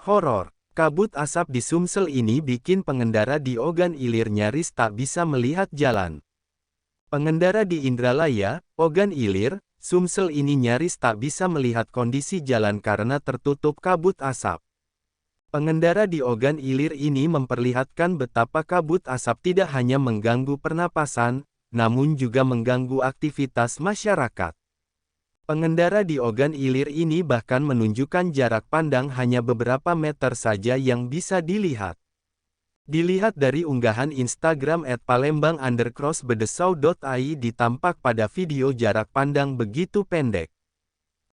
Horor. Kabut asap di Sumsel ini bikin pengendara di Ogan Ilir nyaris tak bisa melihat jalan. Pengendara di Indralaya, Ogan Ilir, Sumsel ini nyaris tak bisa melihat kondisi jalan karena tertutup kabut asap. Pengendara di Ogan Ilir ini memperlihatkan betapa kabut asap tidak hanya mengganggu pernapasan, namun juga mengganggu aktivitas masyarakat. Pengendara di Ogan Ilir ini bahkan menunjukkan jarak pandang hanya beberapa meter saja yang bisa dilihat. Dilihat dari unggahan Instagram @palembang_bedesau.id tampak pada video jarak pandang begitu pendek.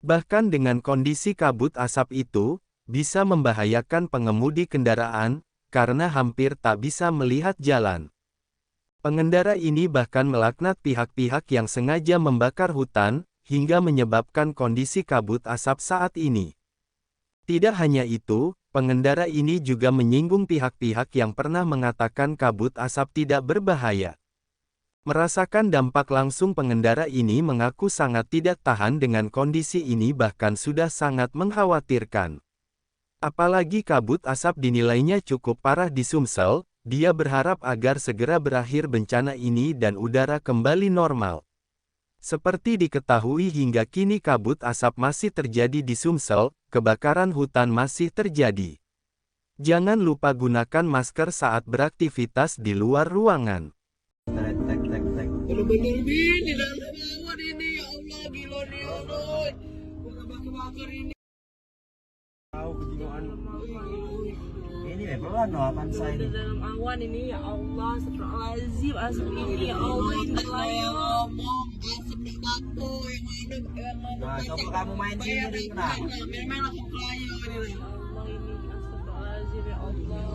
Bahkan dengan kondisi kabut asap itu, bisa membahayakan pengemudi kendaraan, karena hampir tak bisa melihat jalan. Pengendara ini bahkan melaknat pihak-pihak yang sengaja membakar hutan, hingga menyebabkan kondisi kabut asap saat ini. Tidak hanya itu, pengendara ini juga menyinggung pihak-pihak yang pernah mengatakan kabut asap tidak berbahaya. Merasakan dampak langsung, pengendara ini mengaku sangat tidak tahan dengan kondisi ini, bahkan sudah sangat mengkhawatirkan. Apalagi kabut asap dinilainya cukup parah di Sumsel, dia berharap agar segera berakhir bencana ini dan udara kembali normal. Seperti diketahui hingga kini kabut asap masih terjadi di Sumsel, kebakaran hutan masih terjadi. Jangan lupa gunakan masker saat beraktivitas di luar ruangan. Bener-bener di dalam awan ini, ya Allah, gila nih, ya Allah. Bakar ini. Tahu kejiwaan. Ini pelan loh akan saya Di dalam awan ini, ya Allah, astagfirullahaladzim, asap ini, ya Allah, Indralaya. Ngomong, asap di batu, yang ngomong. Nah, coba kamu main sini, kenapa? Memang aku kelayu ini. Ya Allah, ini astagfirullahaladzim, ya Allah.